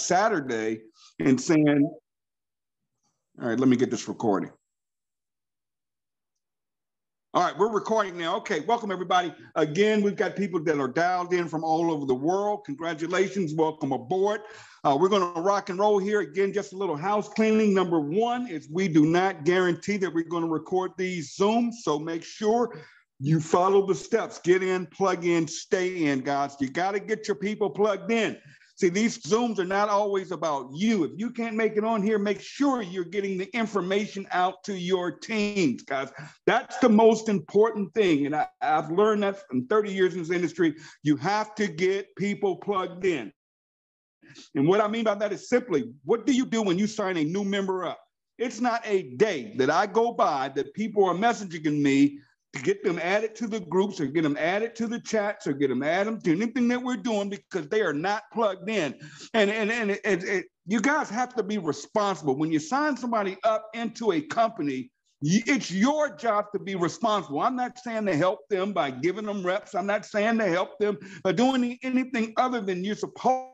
Saturday and saying, all right, let me get this recording. All right, we're recording now. Okay, welcome everybody. Again, we've got people that are dialed in from all over the world. Congratulations, welcome aboard. We're going to rock and roll here. Again, just a little house cleaning. Number one is we do not guarantee that we're going to record these Zooms, so make sure you follow the steps. Get in, plug in, stay in, guys. You got to get your people plugged in. See, these Zooms are not always about you. If you can't make it on here, make sure you're getting the information out to your teams, guys. That's the most important thing. And I've learned that from 30 years in this industry. You have to get people plugged in. And what I mean by that is simply, what do you do when you sign a new member up? It's not a day that I go by that people are messaging me to get them added to the groups or get them added to the chats or get them added to anything that we're doing because they are not plugged in. And you guys have to be responsible. When you sign somebody up into a company, it's your job to be responsible. I'm not saying to help them by giving them reps. I'm not saying to help them by doing anything other than you're supposed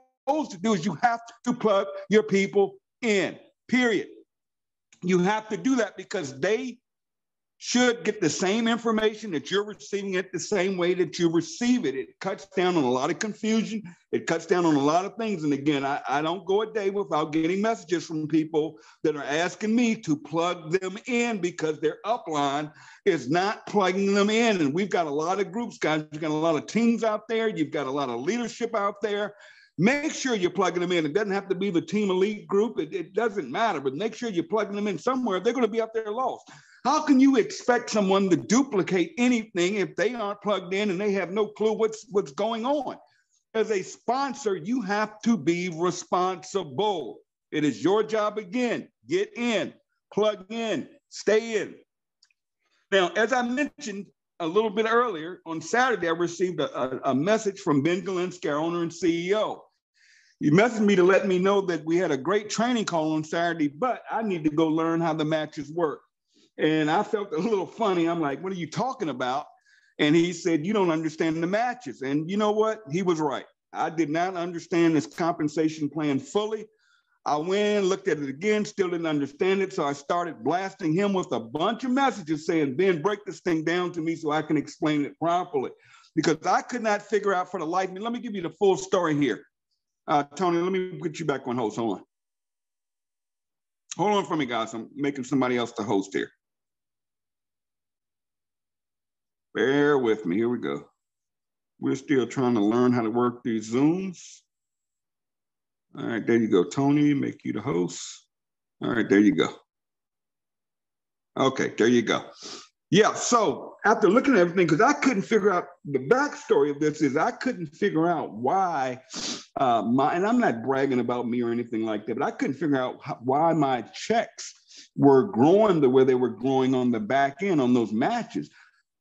to do. Is you have to plug your people in, period. You have to do that because they should get the same information that you're receiving it the same way that you receive it. It cuts down on a lot of confusion. It cuts down on a lot of things. And again, I don't go a day without getting messages from people that are asking me to plug them in because their upline is not plugging them in. And we've got a lot of groups, guys. You've got a lot of teams out there. You've got a lot of leadership out there. Make sure you're plugging them in. It doesn't have to be the Team Elite group. It doesn't matter, but make sure you're plugging them in somewhere. They're going to be out there lost. How can you expect someone to duplicate anything if they aren't plugged in and they have no clue what's going on? As a sponsor, you have to be responsible. It is your job again. Get in, plug in, stay in. Now, as I mentioned a little bit earlier, on Saturday, I received a message from Ben Galinsky, our owner and CEO. He messaged me to let me know that we had a great training call on Saturday, but I need to go learn how the matches work. And I felt a little funny. I'm like, what are you talking about? And he said, you don't understand the matches. And you know what? He was right. I did not understand this compensation plan fully. I went in, looked at it again, still didn't understand it. So I started blasting him with a bunch of messages saying, Ben, break this thing down to me so I can explain it properly. Because I could not figure out for the life of me. Let me give you the full story here. Tony, let me get you back on host. Hold on. Hold on for me, guys. I'm making somebody else the host here. Bear with me. Here we go. We're still trying to learn how to work these Zooms. All right, there you go. Tony, make you the host. All right, there you go. Okay, there you go. Yeah, so after looking at everything, because I couldn't figure out, the backstory of this is I couldn't figure out why and I'm not bragging about me or anything like that, but I couldn't figure out why my checks were growing the way they were growing on the back end on those matches.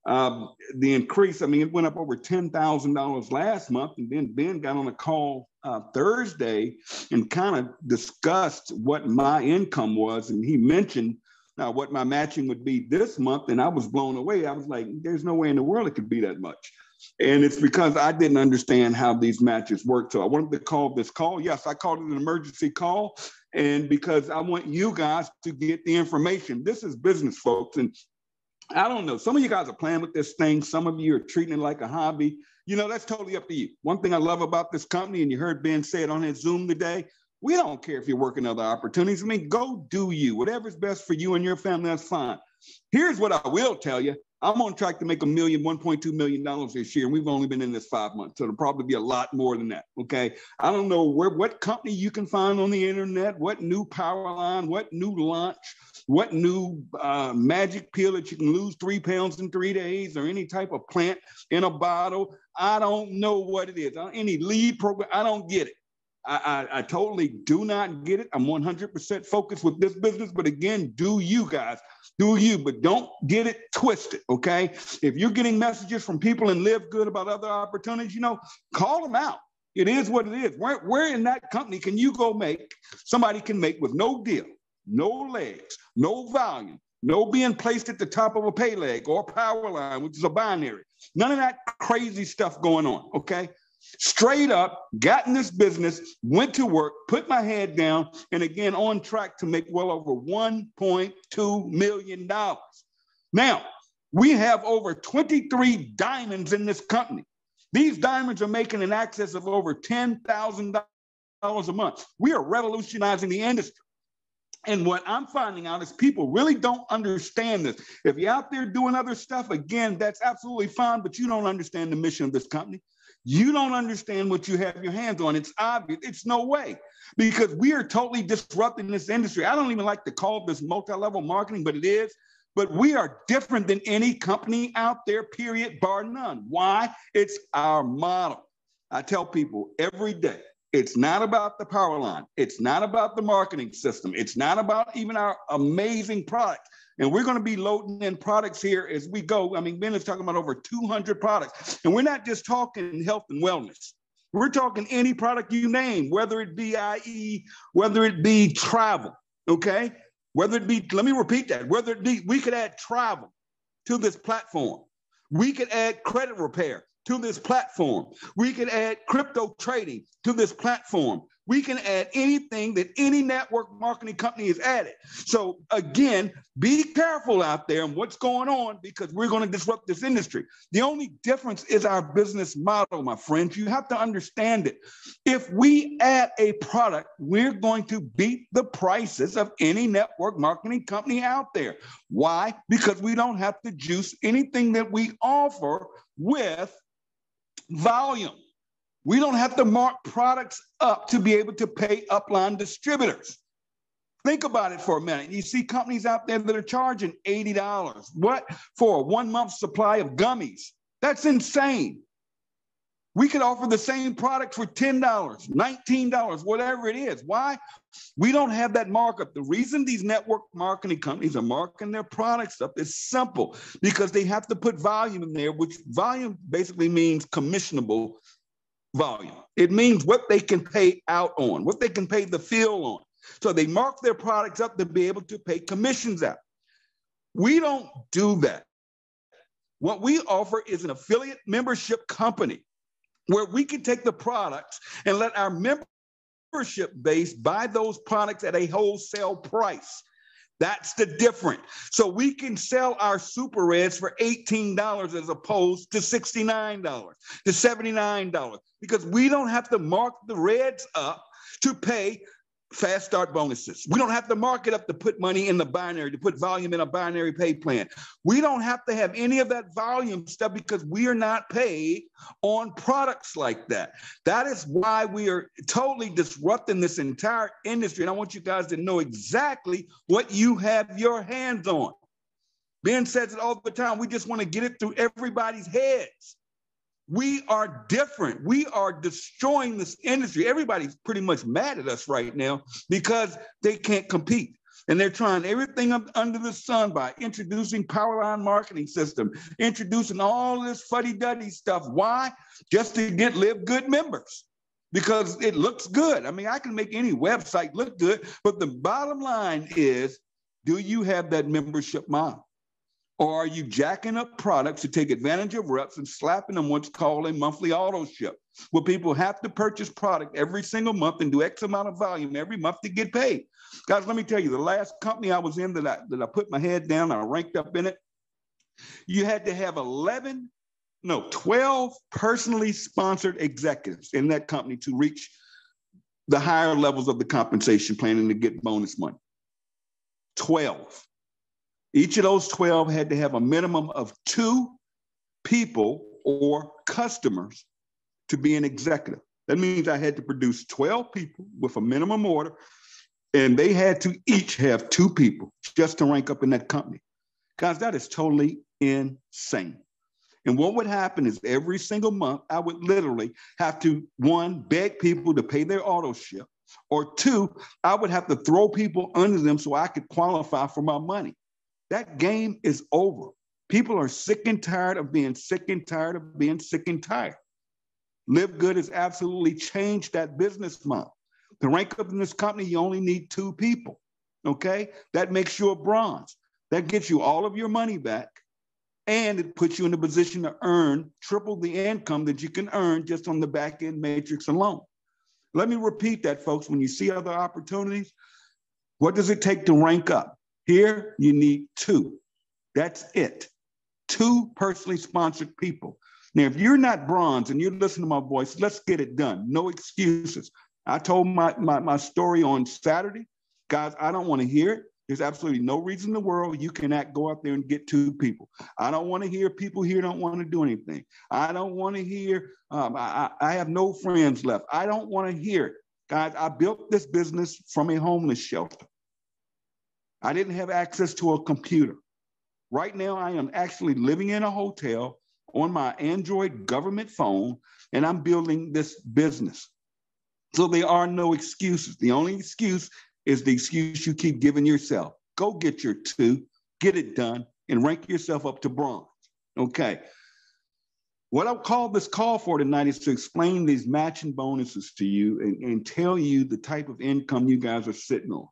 The increase, I mean, it went up over $10,000 last month, and then Ben got on a call Thursday and kind of discussed what my income was, and he mentioned what my matching would be this month, and I was blown away. I was like, there's no way in the world it could be that much. And it's because I didn't understand how these matches work. So I wanted to call this call. Yes, I called it an emergency call, and because I want you guys to get the information. This is business, folks, and I don't know. Some of you guys are playing with this thing. Some of you are treating it like a hobby. You know, that's totally up to you. One thing I love about this company, and you heard Ben say it on his Zoom today, we don't care if you're working other opportunities. I mean, go do you. Whatever's best for you and your family, that's fine. Here's what I will tell you. I'm on track to make $1.2 million this year, and we've only been in this 5 months, so it'll probably be a lot more than that, okay? I don't know what company you can find on the internet, what new power line, what new launch, what new magic pill that you can lose 3 pounds in 3 days, or any type of plant in a bottle. I don't know what it is. Any lead program, I don't get it. I totally do not get it. I'm 100% focused with this business, but again, do you guys, do you, but don't get it twisted, okay? If you're getting messages from people in LiveGood about other opportunities, you know, call them out. It is what it is. Where in that company can you go make, somebody can make with no deal, no legs, no volume, no being placed at the top of a pay leg or power line, which is a binary. None of that crazy stuff going on, okay? Straight up, got in this business, went to work, put my head down, and again, on track to make well over $1.2 million. Now, we have over 23 diamonds in this company. These diamonds are making an excess of over $10,000 a month. We are revolutionizing the industry. And what I'm finding out is people really don't understand this. If you're out there doing other stuff, again, that's absolutely fine, but you don't understand the mission of this company. You don't understand what you have your hands on. It's obvious. It's no way, because we are totally disrupting this industry. I don't even like to call this multi-level marketing, but it is. But we are different than any company out there, period, bar none. Why? It's our model. I tell people every day, it's not about the power line. It's not about the marketing system. It's not about even our amazing products. And we're going to be loading in products here as we go. I mean, Ben is talking about over 200 products. And we're not just talking health and wellness. We're talking any product you name, whether it be IE, whether it be travel, okay? Whether it be, let me repeat that, whether it be, we could add travel to this platform. We could add credit repair to this platform. We can add crypto trading to this platform. We can add anything that any network marketing company has added. So again, be careful out there and what's going on, because we're going to disrupt this industry. The only difference is our business model, my friends. You have to understand it. If we add a product, we're going to beat the prices of any network marketing company out there. Why? Because we don't have to juice anything that we offer with volume. We don't have to mark products up to be able to pay upline distributors. Think about it for a minute. You see companies out there that are charging $80. What? For a 1 month supply of gummies. That's insane. We could offer the same product for $10, $19, whatever it is. Why? We don't have that markup. The reason these network marketing companies are marking their products up is simple, because they have to put volume in there, which volume basically means commissionable volume. It means what they can pay out on, what they can pay the field on. So they mark their products up to be able to pay commissions out. We don't do that. What we offer is an affiliate membership company where we can take the products and let our membership base buy those products at a wholesale price. That's the difference. So we can sell our super reds for $18 as opposed to $69, to $79, because we don't have to mark the reds up to pay fast start bonuses. We don't have to mark it up to put money in the binary, to put volume in a binary pay plan. We don't have to have any of that volume stuff, because we are not paid on products like that. That is why we are totally disrupting this entire industry. And I want you guys to know exactly what you have your hands on. Ben says it all the time. We just want to get it through everybody's heads. We are different. We are destroying this industry. Everybody's pretty much mad at us right now because they can't compete. And they're trying everything up under the sun by introducing power line marketing system, introducing all this fuddy-duddy stuff. Why? Just to get LiveGood members, because it looks good. I mean, I can make any website look good, but the bottom line is, do you have that membership model? Or are you jacking up products to take advantage of reps and slapping them what's called a monthly auto ship, where people have to purchase product every single month and do X amount of volume every month to get paid? Guys, let me tell you, the last company I was in that I put my head down, I ranked up in it, you had to have 12 personally sponsored executives in that company to reach the higher levels of the compensation plan and to get bonus money. 12. Each of those 12 had to have a minimum of 2 people or customers to be an executive. That means I had to produce 12 people with a minimum order, and they had to each have 2 people just to rank up in that company. Guys, that is totally insane. And what would happen is every single month, I would literally have to, 1, beg people to pay their auto ship, or 2, I would have to throw people under them so I could qualify for my money. That game is over. People are sick and tired of being sick and tired of being sick and tired. LiveGood has absolutely changed that business model. To rank up in this company, you only need 2 people, okay? That makes you a bronze. That gets you all of your money back. And it puts you in a position to earn triple the income that you can earn just on the back end matrix alone. Let me repeat that, folks. When you see other opportunities, what does it take to rank up? Here, you need 2. That's it. 2 personally sponsored people. Now, if you're not bronze and you're listening to my voice, let's get it done. No excuses. I told my story on Saturday. Guys, I don't want to hear it. There's absolutely no reason in the world you cannot go out there and get 2 people. I don't want to hear people here don't want to do anything. I don't want to hear, I have no friends left. I don't want to hear it. Guys, I built this business from a homeless shelter. I didn't have access to a computer. Right now, I am actually living in a hotel on my Android government phone, and I'm building this business. So there are no excuses. The only excuse is the excuse you keep giving yourself. Go get your 2, get it done, and rank yourself up to bronze. Okay. What I'll call this call for tonight is to explain these matching bonuses to you and tell you the type of income you guys are sitting on.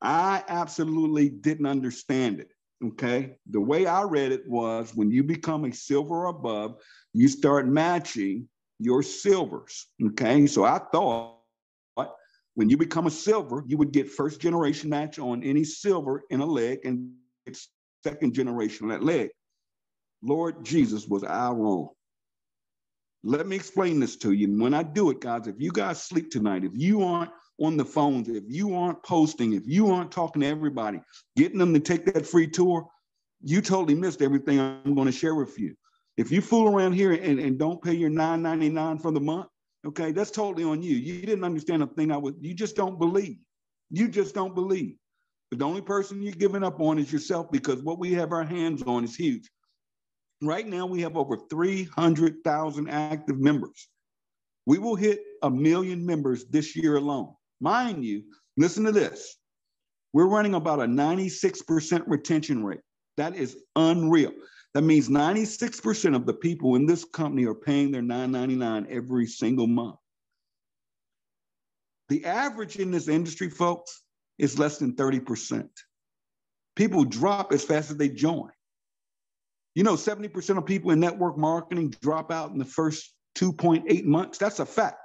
I absolutely didn't understand it. Okay. The way I read it was when you become a silver or above, you start matching your silvers. Okay. So I thought when you become a silver, you would get first generation match on any silver in a leg and it's second generation on that leg. Lord Jesus, was I wrong? Let me explain this to you. And when I do it, guys, if you guys sleep tonight, if you aren't on the phones, if you aren't posting, if you aren't talking to everybody, getting them to take that free tour, you totally missed everything I'm going to share with you. If you fool around here and don't pay your $9.99 for the month, okay, that's totally on you. You didn't understand a thing you just don't believe. You just don't believe. But the only person you're giving up on is yourself because what we have our hands on is huge. Right now, we have over 300,000 active members. We will hit 1 million members this year alone. Mind you, listen to this. We're running about a 96% retention rate. That is unreal. That means 96% of the people in this company are paying their $9.99 every single month. The average in this industry, folks, is less than 30%. People drop as fast as they join. You know, 70% of people in network marketing drop out in the first 2.8 months. That's a fact.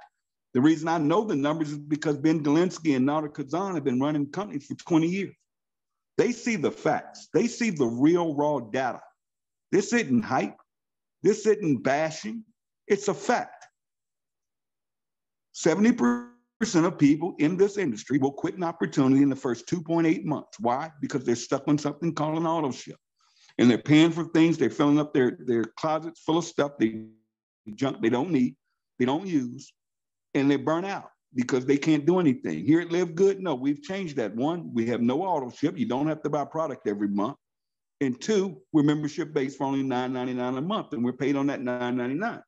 The reason I know the numbers is because Ben Galinsky and Nada Kazan have been running companies for 20 years. They see the facts. They see the real raw data. This isn't hype. This isn't bashing. It's a fact. 70% of people in this industry will quit an opportunity in the first 2.8 months. Why? Because they're stuck on something called an auto ship. And they're paying for things. They're filling up their closets full of stuff, junk they don't need, they don't use, and they burn out because they can't do anything. Here at LiveGood, no, we've changed that. 1, we have no auto ship. You don't have to buy product every month. And 2, we're membership based for only $9.99 a month, and we're paid on that $9.99.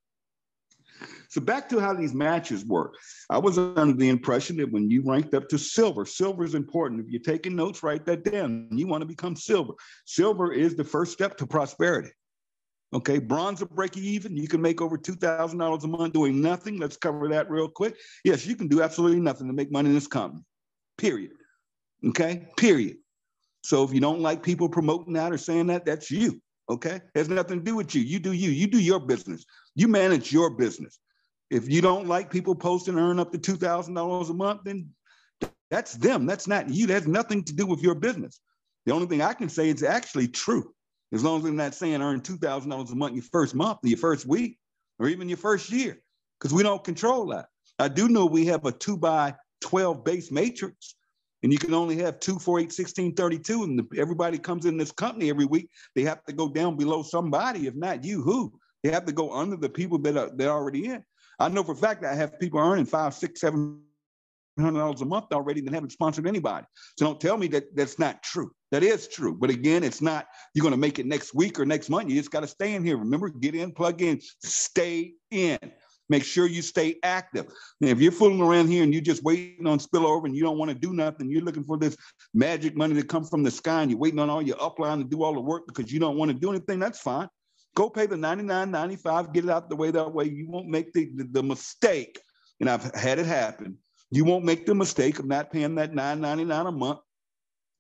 So back to how these matches work. I was under the impression that when you ranked up to silver, silver is important. If you're taking notes, write that down. You want to become silver. Silver is the first step to prosperity. Okay, bronze will break you even. You can make over $2,000 a month doing nothing. Let's cover that real quick. Yes, you can do absolutely nothing to make money in this company, period. Okay, period. So if you don't like people promoting that or saying that, that's you. Okay, it has nothing to do with you. You do you. You do your business. You manage your business. If you don't like people posting earn up to $2,000 a month, then that's them. That's not you. That has nothing to do with your business. The only thing I can say is actually true. As long as I'm not saying earn $2,000 a month your first month, your first week, or even your first year, because we don't control that. I do know we have a 2x12 base matrix, and you can only have 2, 4, 8, 16, 32, and everybody comes in this company every week. They have to go down below somebody. If not you, who? They have to go under the people that they're already in. I know for a fact that I have people earning $500, $600, $700 a month already that haven't sponsored anybody. So don't tell me that that's not true. That is true. But again, it's not you're going to make it next week or next month. You just got to stay in here. Remember, get in, plug in, stay in. Make sure you stay active. And if you're fooling around here and you're just waiting on spillover and you don't want to do nothing, you're looking for this magic money to come from the sky and you're waiting on all your upline to do all the work because you don't want to do anything, that's fine. Go pay the $99.95, get it out the way. That way you won't make the mistake. And I've had it happen. You won't make the mistake of not paying that $9.99 a month,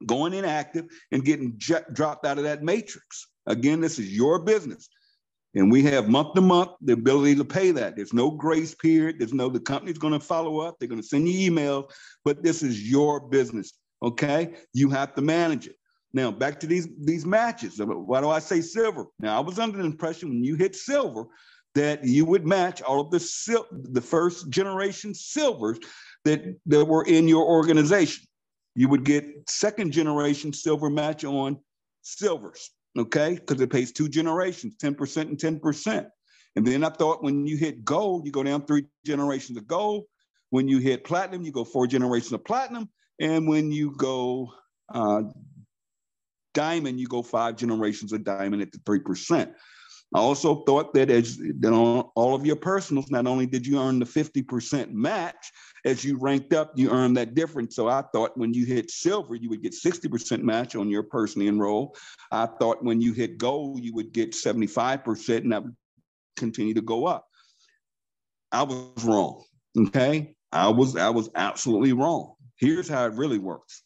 going inactive and getting dropped out of that matrix. Again, this is your business. And we have month to month the ability to pay that. There's no grace period. There's no, the company's going to follow up. They're going to send you emails, but this is your business. Okay. You have to manage it. Now back to these matches. Why do I say silver? Now I was under the impression when you hit silver that you would match all of the first generation silvers that were in your organization. You would get second generation silver match on silvers. Okay, because it pays 2 generations, 10% and 10%. And then I thought when you hit gold, you go down 3 generations of gold. When you hit platinum, you go 4 generations of platinum. And when you go diamond, you go 5 generations of diamond at the 3%. I also thought that on all of your personals, not only did you earn the 50% match, as you ranked up, you earned that difference. So I thought when you hit silver, you would get 60% match on your personally enrolled. I thought when you hit gold, you would get 75%, and that would continue to go up. I was wrong. Okay, I was absolutely wrong. Here's how it really works.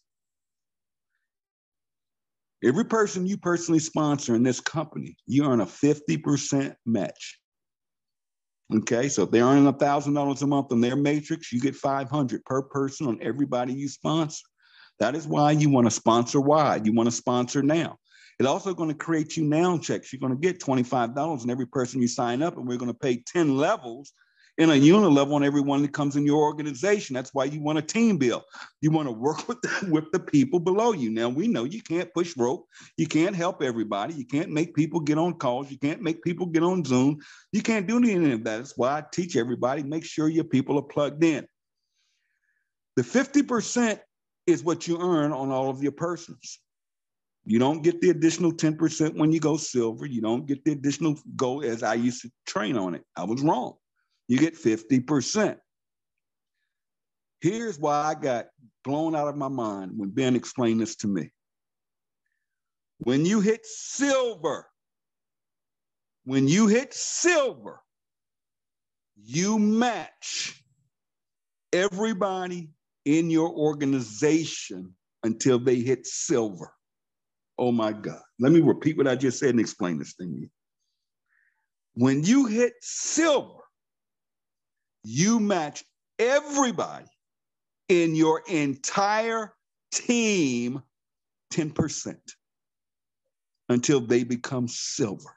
Every person you personally sponsor in this company, you earn a 50% match. Okay, so if they're earning $1,000 a month on their matrix, you get $500 per person on everybody you sponsor. That is why you want to sponsor wide. You want to sponsor now. It's also going to create you now checks. You're going to get $25 on every person you sign up, and we're going to pay 10 levels in a unit level on everyone that comes in your organization. That's why you want a team build. You want to work with the people below you. Now, we know you can't push rope. You can't help everybody. You can't make people get on calls. You can't make people get on Zoom. You can't do any of that. That's why I teach everybody, make sure your people are plugged in. The 50% is what you earn on all of your personals. You don't get the additional 10% when you go silver. You don't get the additional gold as I used to train on it. I was wrong. You get 50%. Here's why I got blown out of my mind when Ben explained this to me. When you hit silver, you match everybody in your organization until they hit silver. Oh my God. Let me repeat what I just said and explain this thing to you. When you hit silver, you match everybody in your entire team 10% until they become silver.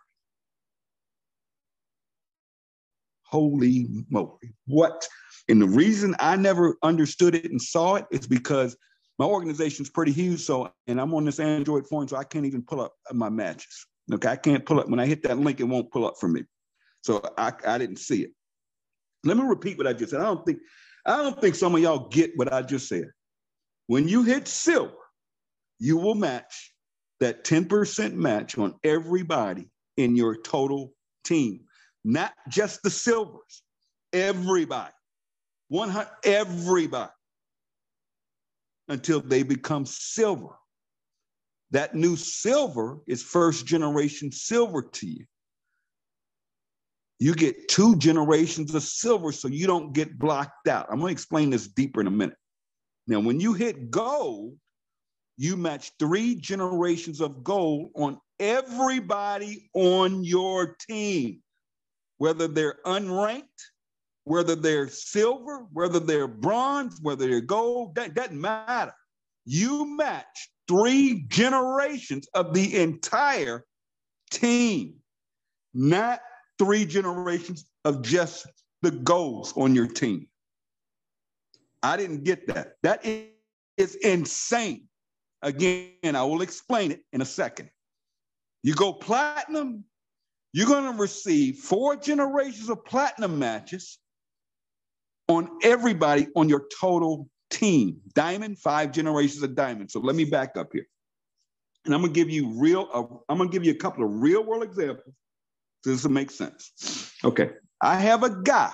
Holy moly. What? And the reason I never understood it and saw it is because my organization is pretty huge. So, and I'm on this Android phone, so I can't even pull up my matches. Okay, I can't pull up. When I hit that link, it won't pull up for me. So I didn't see it. Let me repeat what I just said. I don't think some of y'all get what I just said. When you hit silver, you will match that 10% match on everybody in your total team, not just the silvers, everybody, everybody, until they become silver. That new silver is first generation silver to you. You get 2 generations of silver so you don't get blocked out. I'm going to explain this deeper in a minute. Now, when you hit gold, you match 3 generations of gold on everybody on your team, whether they're unranked, whether they're silver, whether they're bronze, whether they're gold, that doesn't matter. You match 3 generations of the entire team, not 3 generations of just the golds on your team. I didn't get that. That is insane. Again, I will explain it in a second. You go platinum, you're going to receive 4 generations of platinum matches on everybody on your total team. Diamond, 5 generations of diamond. So let me back up here. And I'm going to give you a couple of real world examples. This will make sense. Okay. I have a guy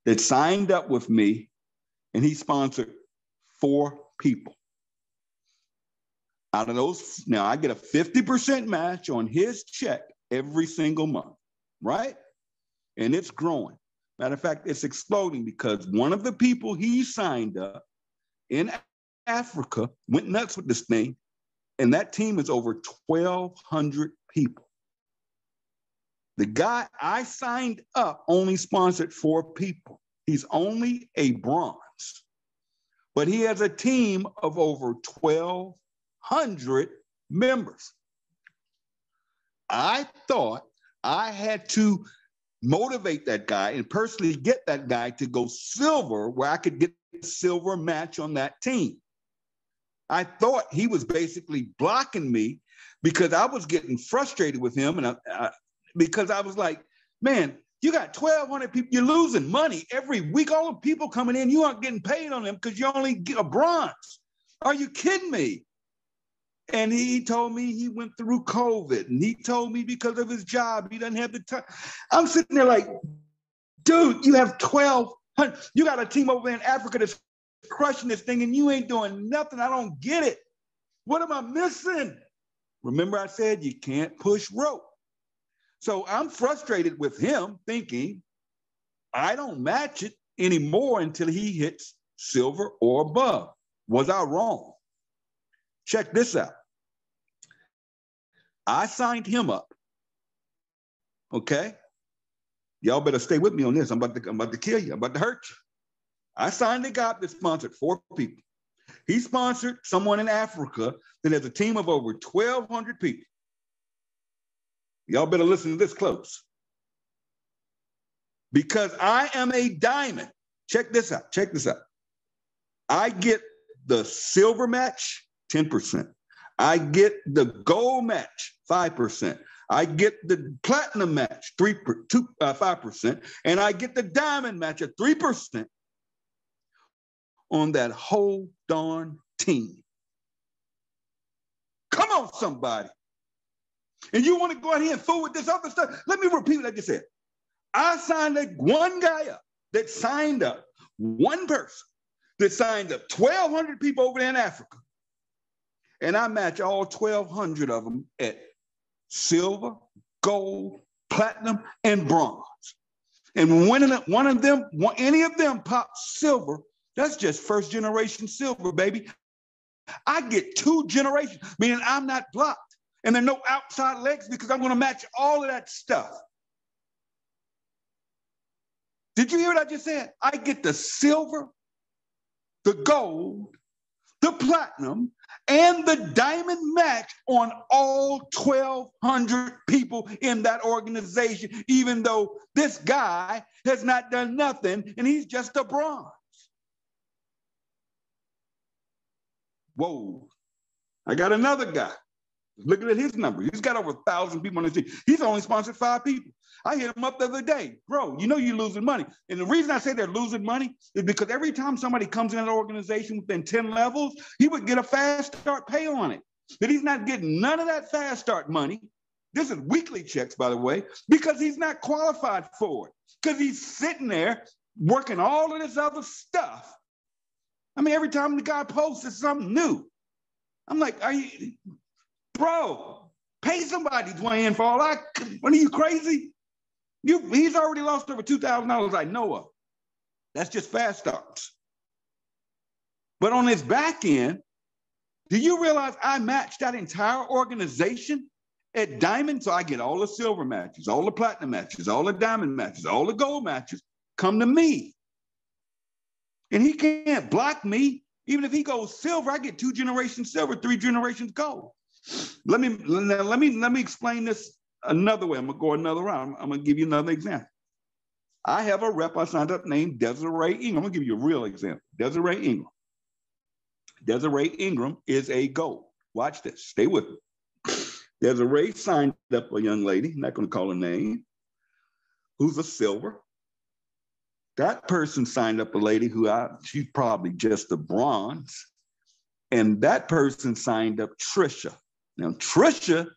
that signed up with me and he sponsored 4 people. Out of those, now I get a 50% match on his check every single month, right? And it's growing. Matter of fact, it's exploding because one of the people he signed up in Africa went nuts with this thing. And that team is over 1,200 people. The guy I signed up only sponsored 4 people. He's only a bronze, but he has a team of over 1,200 members. I thought I had to motivate that guy and personally get that guy to go silver where I could get a silver match on that team. I thought he was basically blocking me because I was getting frustrated with him, and because I was like, man, you got 1,200 people, you're losing money every week. All the people coming in, you aren't getting paid on them because you only get a bronze. Are you kidding me? And he told me he went through COVID, and he told me because of his job, he doesn't have the time. I'm sitting there like, dude, you have 1,200. You got a team over there in Africa that's crushing this thing, and you ain't doing nothing. I don't get it. What am I missing? Remember I said you can't push rope. So I'm frustrated with him thinking I don't match it anymore until he hits silver or above. Was I wrong? Check this out. I signed him up. Okay? Y'all better stay with me on this. I'm about to kill you. I'm about to hurt you. I signed the guy that sponsored 4 people. He sponsored someone in Africa that has a team of over 1,200 people. Y'all better listen to this close. Because I am a diamond. Check this out. Check this out. I get the silver match, 10%. I get the gold match, 5%. I get the platinum match, 5%. And I get the diamond match at 3% on that whole darn team. Come on, somebody. And you want to go out here and fool with this other stuff? Let me repeat what I just said. I signed one guy up that signed up, one person that signed up 1,200 people over there in Africa. And I match all 1,200 of them at silver, gold, platinum, and bronze. And when any of them pops silver, that's just first generation silver, baby. I get 2 generations, meaning I'm not blocked. And there are no outside legs because I'm going to match all of that stuff. Did you hear what I just said? I get the silver, the gold, the platinum, and the diamond match on all 1,200 people in that organization, even though this guy has not done nothing and he's just a bronze. Whoa. I got another guy. Looking at his number. He's got over 1,000 people on his team. He's only sponsored 5 people. I hit him up the other day. Bro, you know you're losing money. And the reason I say they're losing money is because every time somebody comes in an organization within 10 levels, he would get a fast start pay on it. But he's not getting none of that fast start money. This is weekly checks, by the way, because he's not qualified for it. Because he's sitting there working all of this other stuff. I mean, every time the guy posts, it's something new. I'm like, bro, pay somebody $20 for all that. What are you, crazy? He's already lost over $2,000 I know of. That's just fast starts. But on his back end, do you realize I matched that entire organization at diamond? So I get all the silver matches, all the platinum matches, all the diamond matches, all the gold matches come to me. And he can't block me. Even if he goes silver, I get 2 generations silver, 3 generations gold. Let me explain this another way. I'm gonna go another round. I'm gonna give you another example. I have a rep I signed up named Desiree Ingram. I'm gonna give you a real example. Desiree Ingram. Desiree Ingram is a gold. Watch this. Stay with me. Desiree signed up a young lady, not gonna call her name, who's a silver. That person signed up a lady she's probably just a bronze. And that person signed up Trisha. Now, Trisha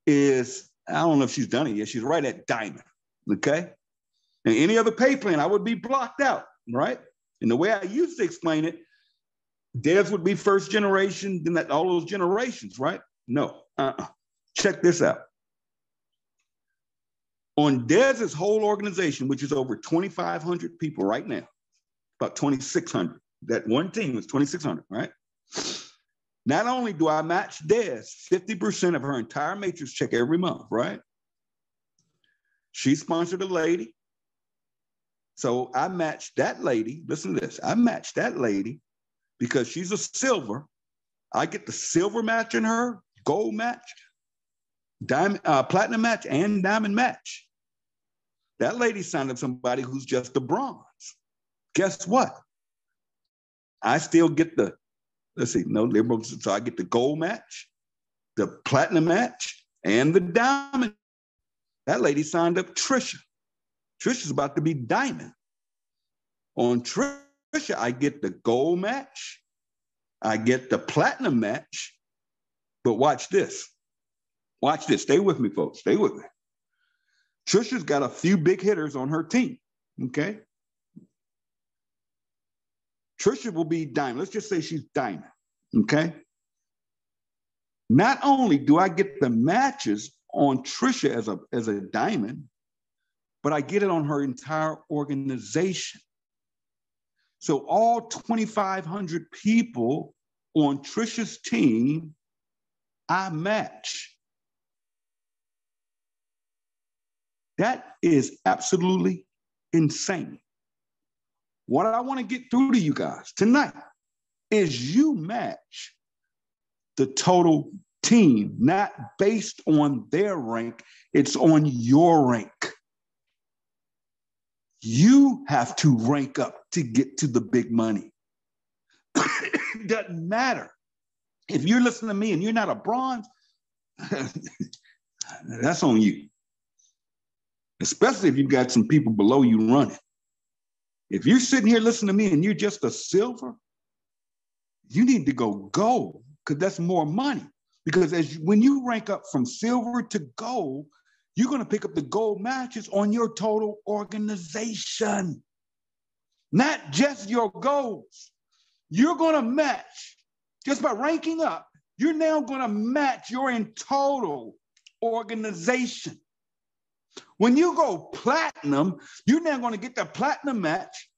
is, I don't know if she's done it yet. She's right at diamond, okay? And any other pay plan, I would be blocked out, right? And the way I used to explain it, Des would be first generation, then all those generations, right? No, Check this out. On Dez's whole organization, which is over 2,500 people right now, about 2,600. That one team is 2,600, right? Not only do I match Des 50% of her entire matrix check every month, right? She sponsored a lady. So I matched that lady. Listen to this. I matched that lady because she's a silver. I get the silver match in her, gold match, diamond, platinum match, and diamond match. That lady signed up somebody who's just a bronze. Guess what? I still get the, let's see, no liberal. So I get the gold match, the platinum match, and the diamond. That lady signed up Trisha. Trisha's about to be diamond. On Trisha, I get the gold match. I get the platinum match. But watch this. Watch this. Stay with me, folks. Stay with me. Trisha's got a few big hitters on her team. Okay. Trisha will be diamond. Let's just say she's diamond. Okay. Not only do I get the matches on Trisha as a diamond, but I get it on her entire organization. So all 2,500 people on Trisha's team, I match. That is absolutely insane. What I want to get through to you guys tonight is you match the total team, not based on their rank, it's on your rank. You have to rank up to get to the big money. It doesn't matter. If you're listening to me and you're not a bronze, that's on you. Especially if you've got some people below you running. If you're sitting here listening to me and you're just a silver, you need to go gold because that's more money. Because when you rank up from silver to gold, you're going to pick up the gold matches on your total organization, not just your goals. You're going to match, just by ranking up, you're now going to match your in total organization. When you go platinum, you're now going to get the platinum match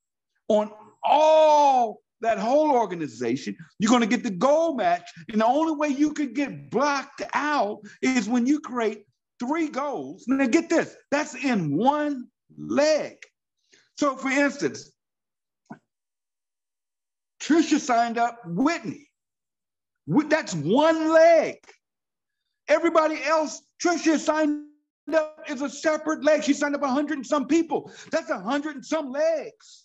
on all that whole organization. You're going to get the gold match. And the only way you could get blocked out is when you create 3 goals. Now get this, that's in one leg. So for instance, Trisha signed up Whitney. That's one leg. Everybody else, Trisha signed up is a separate leg. She signed up 100 and some people. That's 100 and some legs.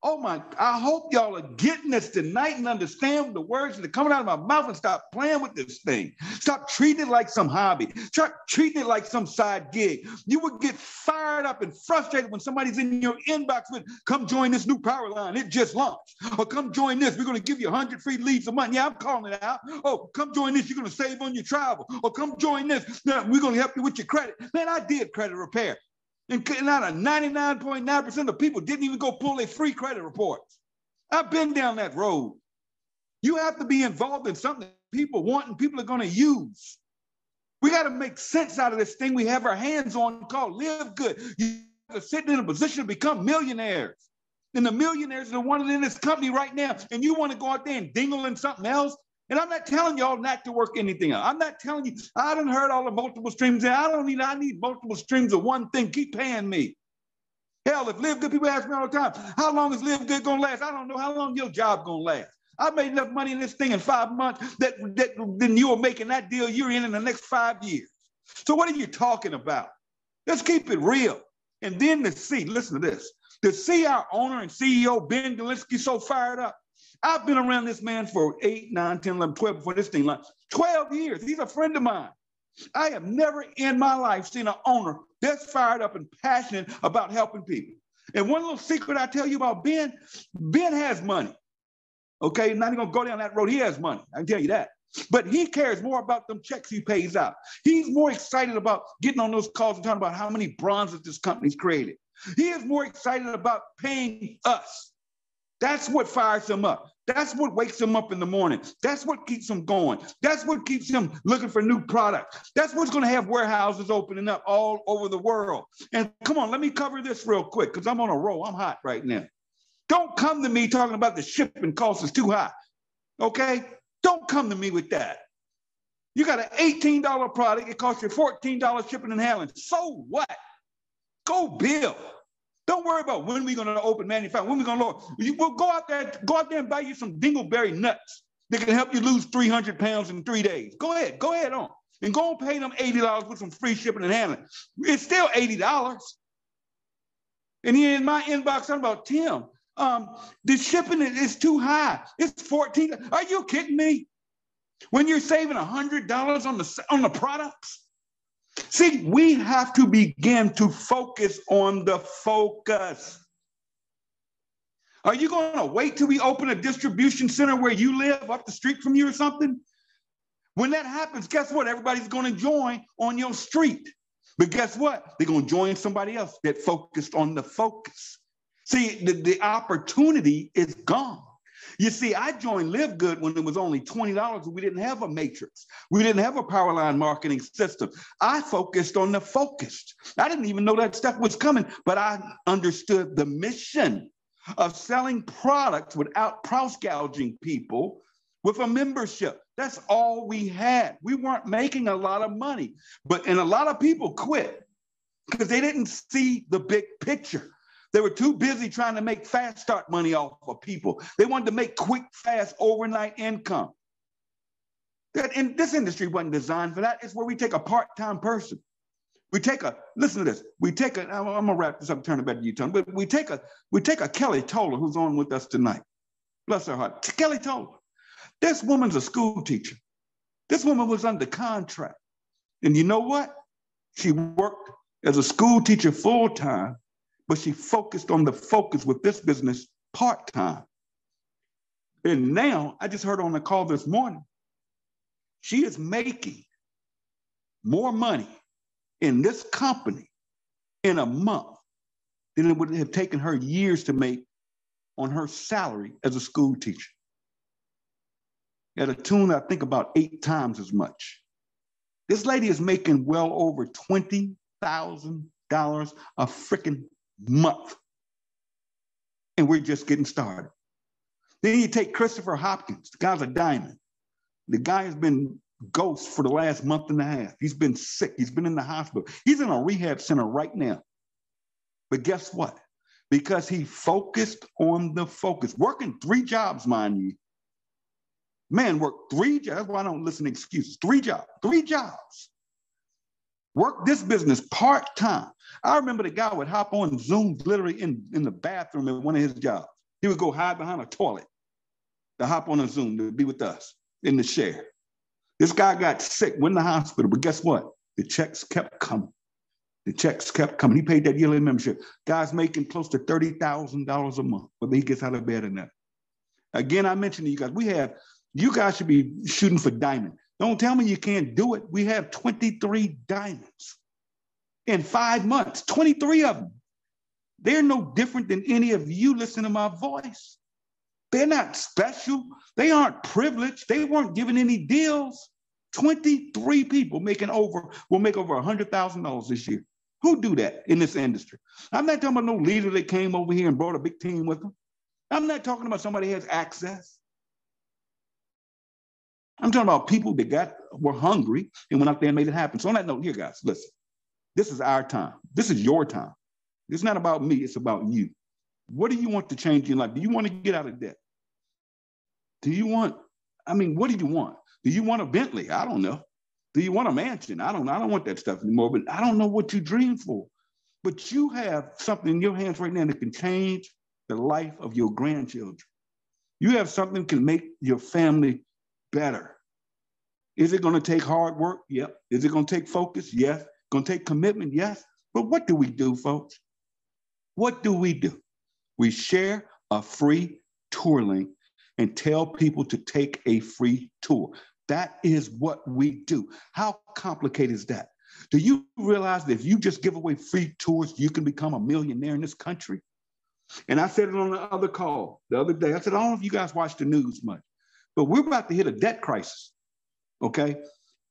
Oh my, I hope y'all are getting this tonight and understand the words that are coming out of my mouth and stop playing with this thing. Stop treating it like some hobby. Stop treating it like some side gig. You would get fired up and frustrated when somebody's in your inbox with, come join this new power line. It just launched. Or come join this. We're going to give you 100 free leads a month. Yeah, I'm calling it out. Oh, come join this. You're going to save on your travel. Or come join this. Now, we're going to help you with your credit. Man, I did credit repair. And out of 99.9% of people didn't even go pull their free credit reports. I've been down that road. You have to be involved in something that people want and people are going to use. We got to make sense out of this thing we have our hands on called LiveGood. You are sitting in a position to become millionaires. And the millionaires are wanted in this company right now. And you want to go out there and dingle in something else? And I'm not telling y'all not to work anything out. I'm not telling you, I done heard all the multiple streams. I need multiple streams of one thing. Keep paying me. Hell, if LiveGood, people ask me all the time, how long is LiveGood going to last? I don't know how long your job going to last. I made enough money in this thing in 5 months that then you are making that deal you're in the next 5 years. So what are you talking about? Let's keep it real. And then to see, listen to this, to see our owner and CEO, Ben Galinsky, so fired up. I've been around this man for 8, 9, 10, 11, 12 before this thing launched. 12 years. He's a friend of mine. I have never in my life seen an owner this fired up and passionate about helping people. And one little secret I tell you about Ben has money. Okay, not even gonna go down that road. He has money. I can tell you that. But he cares more about them checks he pays out. He's more excited about getting on those calls and talking about how many bronzes this company's created. He is more excited about paying us. That's what fires him up. That's what wakes him up in the morning. That's what keeps him going. That's what keeps him looking for new products. That's what's going to have warehouses opening up all over the world. And come on, let me cover this real quick because I'm on a roll. I'm hot right now. Don't come to me talking about the shipping cost is too high. Okay? Don't come to me with that. You got an $18 product. It costs you $14 shipping and handling. So what? Go build. Don't worry about when we're going to open manufacturing. When we're going to lower. We'll go out there and buy you some dingleberry nuts that can help you lose 300 pounds in 3 days. Go ahead on. And go and pay them $80 with some free shipping and handling. It's still $80. And here in my inbox, I'm about, Tim, the shipping is too high. It's $14. Are you kidding me? When you're saving $100 on the products? See, we have to begin to focus on the focus. Are you going to wait till we open a distribution center where you live up the street from you or something? When that happens, guess what? Everybody's going to join on your street. But guess what? They're going to join somebody else that focused on the focus. See, the opportunity is gone. You see, I joined LiveGood when it was only $20 and we didn't have a matrix. We didn't have a power line marketing system. I focused on the focused. I didn't even know that stuff was coming, but I understood the mission of selling products without price gouging people with a membership. That's all we had. We weren't making a lot of money, and a lot of people quit because they didn't see the big picture. They were too busy trying to make fast start money off of people. They wanted to make quick, fast, overnight income. And this industry wasn't designed for that. It's where we take a part-time person. Listen to this. I'm gonna wrap this up, turn it back to you, Tony. But we take a Kelly Toller who's on with us tonight. Bless her heart. Kelly Toller. This woman's a school teacher. This woman was under contract. And you know what? She worked as a school teacher full-time, but she focused on the focus with this business part-time. And now, I just heard on the call this morning, she is making more money in this company in a month than it would have taken her years to make on her salary as a school teacher. At a tune, I think about 8 times as much. This lady is making well over $20,000 a freaking month. And we're just getting started. Then you take Christopher Hopkins. The guy's a diamond. The guy has been ghost for the last month and a half. He's been sick. He's been in the hospital. He's in a rehab center right now. But guess what? Because he focused on the focus, working 3 jobs, mind you. Man worked 3 jobs. That's why I don't listen to excuses. 3 jobs. Work this business part-time. I remember the guy would hop on Zoom literally in the bathroom at one of his jobs. He would go hide behind a toilet to hop on a Zoom to be with us in the share. This guy got sick, went in the hospital, but guess what? The checks kept coming. He paid that yearly membership. Guy's making close to $30,000 a month, whether he gets out of bed or not. Again, I mentioned to you guys, you guys should be shooting for diamond. Don't tell me you can't do it. We have 23 diamonds in 5 months, 23 of them. They're no different than any of you listening to my voice. They're not special. They aren't privileged. They weren't given any deals. 23 people will make over $100,000 this year. Who do that in this industry? I'm not talking about no leader that came over here and brought a big team with them. I'm not talking about somebody who has access. I'm talking about people that were hungry and went out there and made it happen. So on that note, here, guys, listen. This is our time. This is your time. It's not about me. It's about you. What do you want to change in your life? Do you want to get out of debt? What do you want? Do you want a Bentley? I don't know. Do you want a mansion? I don't know. I don't want that stuff anymore, but I don't know what you dream for. But you have something in your hands right now that can change the life of your grandchildren. You have something that can make your family better. Is it going to take hard work? Yep. Is it going to take focus? Yes. Going to take commitment? Yes. But what do we do, folks? What do? We share a free tour link and tell people to take a free tour. That is what we do. How complicated is that? Do you realize that if you just give away free tours, you can become a millionaire in this country? And I said it on the other call the other day. I said, I don't know if you guys watch the news much, but we're about to hit a debt crisis, okay?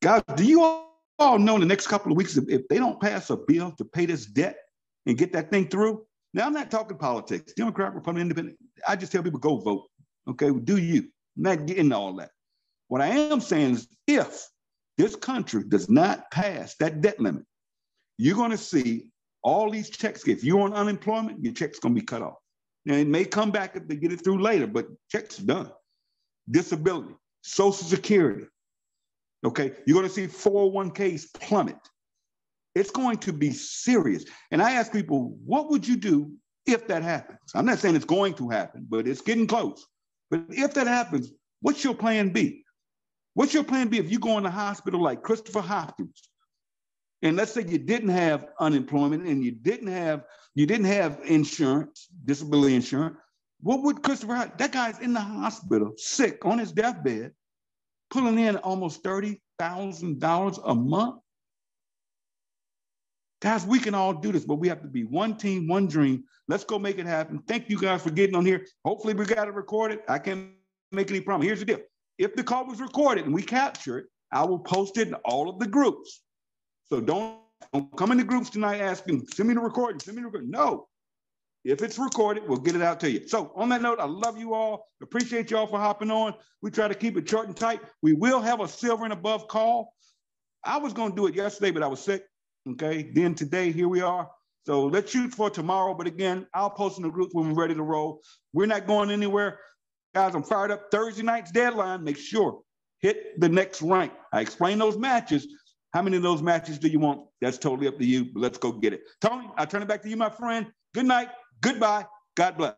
Guys, do you all know in the next couple of weeks, if they don't pass a bill to pay this debt and get that thing through? Now, I'm not talking politics, Democrat, Republican, Independent. I just tell people, go vote, okay? Do you. I'm not getting all that. What I am saying is if this country does not pass that debt limit, you're going to see all these checks. If you're on unemployment, your check's going to be cut off. And it may come back if they get it through later, but check's done. Disability, Social Security. Okay, you're going to see 401ks plummet. It's going to be serious. And I ask people, what would you do if that happens? I'm not saying it's going to happen, but it's getting close. But if that happens, what's your plan B? What's your plan B if you go in the hospital like Christopher Hopkins, and let's say you didn't have unemployment and you didn't have insurance, disability insurance? What would Christopher? That guy's in the hospital, sick, on his deathbed, pulling in almost $30,000 a month. Guys, we can all do this, but we have to be one team, one dream. Let's go make it happen. Thank you guys for getting on here. Hopefully we got it recorded. I can't make any promise. Here's the deal. If the call was recorded and we capture it, I will post it in all of the groups. So don't come in the groups tonight asking, send me the recording, send me the recording. No. If it's recorded, we'll get it out to you. So on that note, I love you all. Appreciate y'all for hopping on. We try to keep it short and tight. We will have a silver and above call. I was going to do it yesterday, but I was sick. Okay. Then today, here we are. So let's shoot for tomorrow. But again, I'll post in the group when we're ready to roll. We're not going anywhere. Guys, I'm fired up. Thursday night's deadline. Make sure hit the next rank. I explained those matches. How many of those matches do you want? That's totally up to you. But let's go get it. Tony, I turn it back to you, my friend. Good night. Goodbye. God bless.